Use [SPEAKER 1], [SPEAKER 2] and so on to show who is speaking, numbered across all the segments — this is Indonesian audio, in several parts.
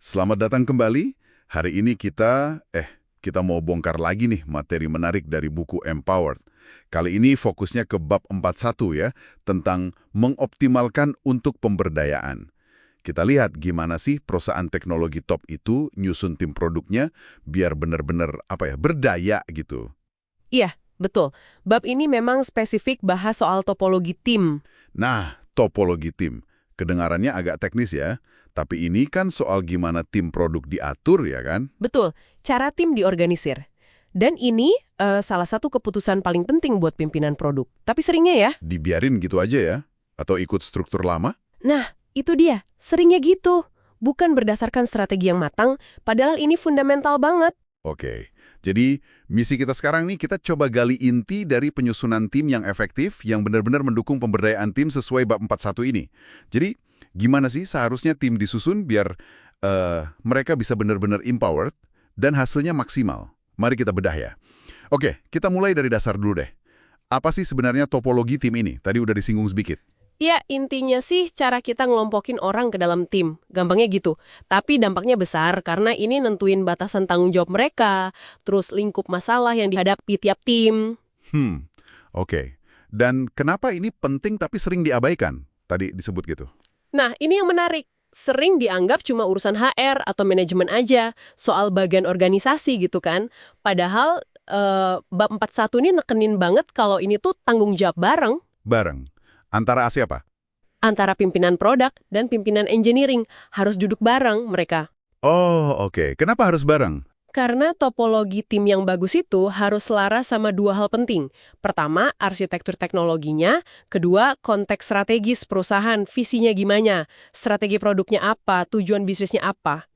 [SPEAKER 1] Selamat datang kembali. Hari ini kita mau bongkar lagi nih materi menarik dari buku Empowered. Kali ini fokusnya ke bab 41 ya, tentang mengoptimalkan untuk pemberdayaan. Kita lihat gimana sih perusahaan teknologi top itu nyusun tim produknya biar benar-benar berdaya gitu.
[SPEAKER 2] Iya, betul. Bab ini memang spesifik bahas soal topologi tim.
[SPEAKER 1] Nah, topologi tim. Kedengarannya agak teknis ya, tapi ini kan soal gimana tim produk diatur ya kan?
[SPEAKER 2] Betul, cara tim diorganisir. Dan ini salah satu keputusan paling penting buat pimpinan produk. Tapi seringnya ya,
[SPEAKER 1] Dibiarin gitu aja ya? Atau ikut struktur lama?
[SPEAKER 2] nah itu dia, seringnya gitu. Bukan berdasarkan strategi yang matang, padahal ini fundamental banget.
[SPEAKER 1] Oke, jadi misi kita sekarang nih kita coba gali inti dari penyusunan tim yang efektif yang benar-benar mendukung pemberdayaan tim sesuai bab 41 ini. Jadi, gimana sih seharusnya tim disusun biar mereka bisa benar-benar empowered dan hasilnya maksimal? Mari kita bedah ya. Oke, kita mulai dari dasar dulu deh. Apa sih sebenarnya topologi tim ini? Tadi udah disinggung sedikit.
[SPEAKER 2] Ya, intinya sih cara kita ngelompokin orang ke dalam tim. Gampangnya gitu. Tapi dampaknya besar karena ini nentuin batasan tanggung jawab mereka, terus lingkup masalah yang dihadapi tiap tim.
[SPEAKER 1] Oke. Dan kenapa ini penting tapi sering diabaikan? Tadi disebut gitu.
[SPEAKER 2] Nah, ini yang menarik. Sering dianggap cuma urusan HR atau manajemen aja, soal bagian organisasi gitu kan. Padahal bab 41 ini nekenin banget kalau ini tuh tanggung jawab bareng
[SPEAKER 1] Bareng. Antara siapa?
[SPEAKER 2] antara pimpinan produk dan pimpinan engineering. Harus duduk bareng mereka.
[SPEAKER 1] Oh, oke. Kenapa harus bareng?
[SPEAKER 2] Karena topologi tim yang bagus itu harus selaras sama dua hal penting. Pertama, arsitektur teknologinya. Kedua, konteks strategis perusahaan, visinya gimana. Strategi produknya apa, tujuan bisnisnya apa.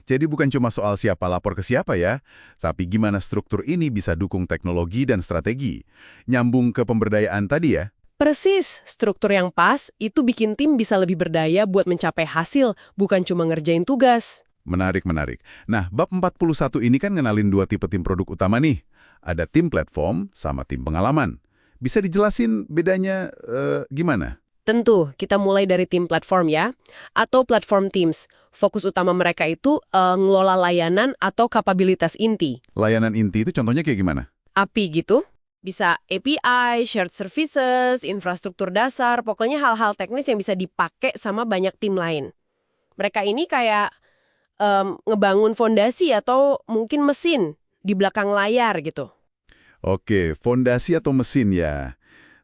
[SPEAKER 1] Jadi bukan cuma soal siapa lapor ke siapa ya, tapi gimana struktur ini bisa dukung teknologi dan strategi. Nyambung ke pemberdayaan tadi ya.
[SPEAKER 2] Persis, struktur yang pas itu bikin tim bisa lebih berdaya buat mencapai hasil, bukan cuma ngerjain tugas.
[SPEAKER 1] Menarik, menarik. Nah, bab 41 ini kan ngenalin dua tipe tim produk utama nih. Ada tim platform sama tim pengalaman. Bisa dijelasin bedanya gimana?
[SPEAKER 2] Tentu, kita mulai dari tim platform ya, atau platform teams. Fokus utama mereka itu ngelola layanan atau kapabilitas inti.
[SPEAKER 1] Layanan inti itu contohnya kayak gimana?
[SPEAKER 2] API gitu. Bisa API, shared services, infrastruktur dasar, pokoknya hal-hal teknis yang bisa dipakai sama banyak tim lain. Mereka ini kayak ngebangun fondasi atau mungkin mesin di belakang layar gitu.
[SPEAKER 1] Oke, fondasi atau mesin ya.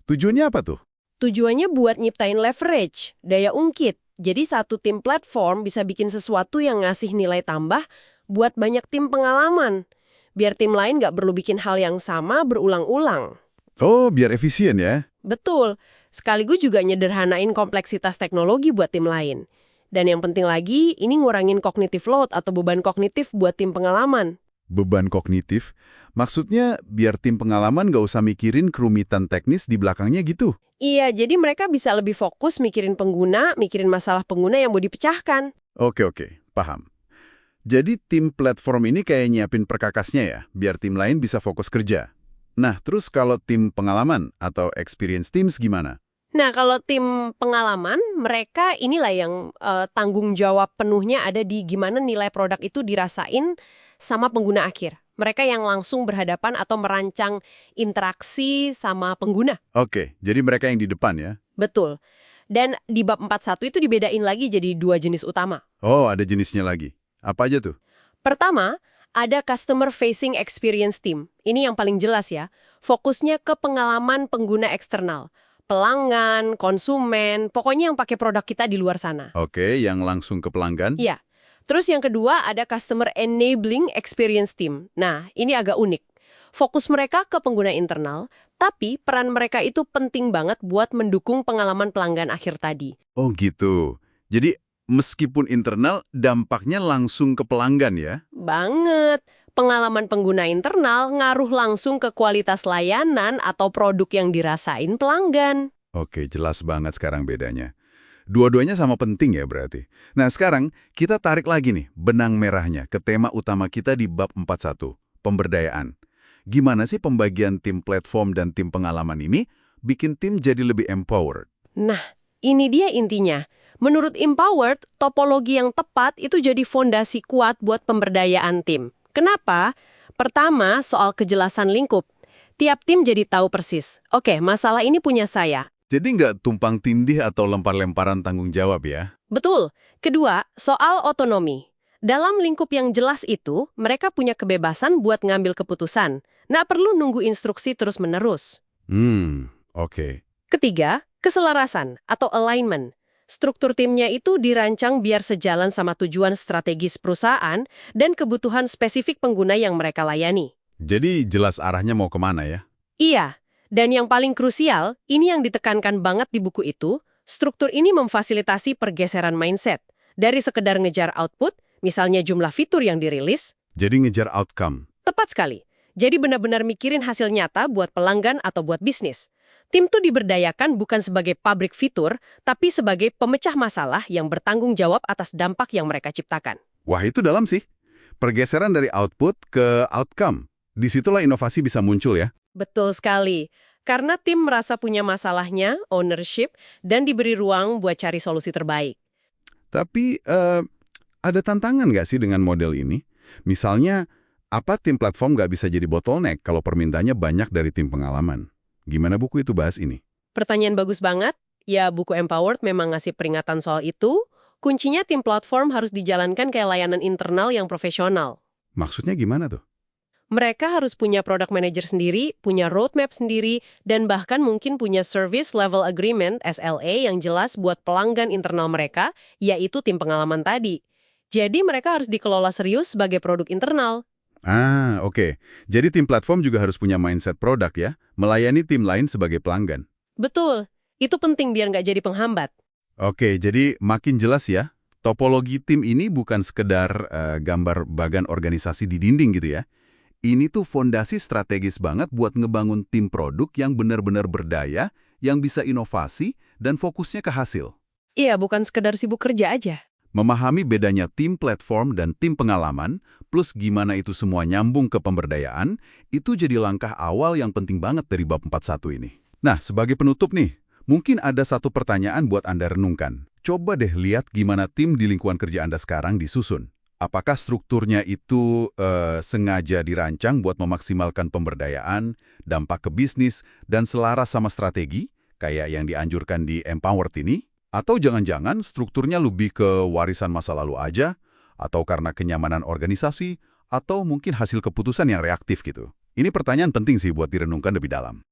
[SPEAKER 1] Tujuannya apa tuh?
[SPEAKER 2] Tujuannya buat nyiptain leverage, daya ungkit. Jadi satu tim platform bisa bikin sesuatu yang ngasih nilai tambah buat banyak tim pengalaman. Biar tim lain nggak perlu bikin hal yang sama berulang-ulang.
[SPEAKER 1] Oh, biar efisien ya.
[SPEAKER 2] Betul, sekaligus juga nyederhanain kompleksitas teknologi buat tim lain. Dan yang penting lagi, ini ngurangin cognitive load atau beban kognitif buat tim pengalaman.
[SPEAKER 1] Beban kognitif? Maksudnya biar tim pengalaman nggak usah mikirin kerumitan teknis di belakangnya gitu?
[SPEAKER 2] Iya, jadi mereka bisa lebih fokus mikirin pengguna, mikirin masalah pengguna yang mau dipecahkan.
[SPEAKER 1] Oke, paham. Jadi tim platform ini kayak nyiapin perkakasnya ya, biar tim lain bisa fokus kerja. Nah, terus kalau tim pengalaman atau experience teams gimana?
[SPEAKER 2] Nah, kalau tim pengalaman, mereka inilah yang tanggung jawab penuhnya ada di gimana nilai produk itu dirasain sama pengguna akhir. Mereka yang langsung berhadapan atau merancang interaksi sama pengguna.
[SPEAKER 1] Oke, jadi mereka yang di depan ya?
[SPEAKER 2] Betul. Dan di bab 41 itu dibedain lagi jadi dua jenis utama.
[SPEAKER 1] Oh, ada jenisnya lagi. Apa aja tuh?
[SPEAKER 2] Pertama, ada Customer Facing Experience Team. Ini yang paling jelas ya. Fokusnya ke pengalaman pengguna eksternal. Pelanggan, konsumen, pokoknya yang pakai produk kita di luar sana.
[SPEAKER 1] Oke, yang langsung ke pelanggan?
[SPEAKER 2] Iya. Terus yang kedua ada Customer Enabling Experience Team. Nah, ini agak unik. Fokus mereka ke pengguna internal, tapi peran mereka itu penting banget buat mendukung pengalaman pelanggan akhir tadi.
[SPEAKER 1] Oh gitu. Jadi meskipun internal, dampaknya langsung ke pelanggan ya?
[SPEAKER 2] Banget. Pengalaman pengguna internal ngaruh langsung ke kualitas layanan atau produk yang dirasain pelanggan.
[SPEAKER 1] Oke, jelas banget sekarang bedanya. Dua-duanya sama penting ya berarti. Nah sekarang kita tarik lagi nih benang merahnya ke tema utama kita di bab 41, pemberdayaan. Gimana sih pembagian tim platform dan tim pengalaman ini bikin tim jadi lebih empowered?
[SPEAKER 2] Nah, ini dia intinya. Menurut Empowered, topologi yang tepat itu jadi fondasi kuat buat pemberdayaan tim. Kenapa? Pertama, soal kejelasan lingkup. Tiap tim jadi tahu persis, oke, masalah ini punya saya.
[SPEAKER 1] Jadi nggak tumpang tindih atau lempar-lemparan tanggung jawab ya?
[SPEAKER 2] Betul. Kedua, soal otonomi. Dalam lingkup yang jelas itu, mereka punya kebebasan buat ngambil keputusan. Nggak perlu nunggu instruksi terus-menerus.
[SPEAKER 1] Oke.
[SPEAKER 2] Ketiga, keselarasan atau alignment. Struktur timnya itu dirancang biar sejalan sama tujuan strategis perusahaan dan kebutuhan spesifik pengguna yang mereka layani.
[SPEAKER 1] Jadi jelas arahnya mau kemana ya?
[SPEAKER 2] Iya, dan yang paling krusial, ini yang ditekankan banget di buku itu, struktur ini memfasilitasi pergeseran mindset. Dari sekedar ngejar output, misalnya jumlah fitur yang dirilis,
[SPEAKER 1] Jadi ngejar outcome.
[SPEAKER 2] tepat sekali. Jadi benar-benar mikirin hasil nyata buat pelanggan atau buat bisnis. Tim tuh diberdayakan bukan sebagai pabrik fitur, tapi sebagai pemecah masalah yang bertanggung jawab atas dampak yang mereka ciptakan.
[SPEAKER 1] Wah, itu dalam sih. Pergeseran dari output ke outcome. Disitulah inovasi bisa muncul ya.
[SPEAKER 2] Betul sekali. Karena tim merasa punya masalahnya, ownership, dan diberi ruang buat cari solusi terbaik.
[SPEAKER 1] Tapi ada tantangan nggak sih dengan model ini? Misalnya, apa tim platform nggak bisa jadi bottleneck kalau permintaannya banyak dari tim pengalaman? Gimana buku itu bahas ini?
[SPEAKER 2] Pertanyaan bagus banget. Ya, buku Empowered memang ngasih peringatan soal itu. Kuncinya tim platform harus dijalankan kayak layanan internal yang profesional.
[SPEAKER 1] Maksudnya gimana tuh?
[SPEAKER 2] Mereka harus punya product manager sendiri, punya roadmap sendiri, dan bahkan mungkin punya service level agreement (SLA) yang jelas buat pelanggan internal mereka, yaitu tim pengalaman tadi. Jadi mereka harus dikelola serius sebagai produk internal.
[SPEAKER 1] Oke. Jadi tim platform juga harus punya mindset produk ya, melayani tim lain sebagai pelanggan.
[SPEAKER 2] Betul, itu penting biar nggak jadi penghambat.
[SPEAKER 1] Oke, jadi makin jelas ya, topologi tim ini bukan sekedar gambar bagan organisasi di dinding gitu ya. Ini tuh fondasi strategis banget buat ngebangun tim produk yang benar-benar berdaya, yang bisa inovasi, dan fokusnya ke hasil.
[SPEAKER 2] Iya, bukan sekedar sibuk kerja aja.
[SPEAKER 1] Memahami bedanya tim platform dan tim pengalaman, plus gimana itu semua nyambung ke pemberdayaan, itu jadi langkah awal yang penting banget dari bab 41 ini. Nah, sebagai penutup nih, mungkin ada satu pertanyaan buat Anda renungkan. Coba deh lihat gimana tim di lingkungan kerja Anda sekarang disusun. Apakah strukturnya itu sengaja dirancang buat memaksimalkan pemberdayaan, dampak ke bisnis, dan selaras sama strategi, kayak yang dianjurkan di Empowered ini? Atau jangan-jangan strukturnya lebih ke warisan masa lalu aja, atau karena kenyamanan organisasi, atau mungkin hasil keputusan yang reaktif gitu. Ini pertanyaan penting sih buat direnungkan lebih dalam.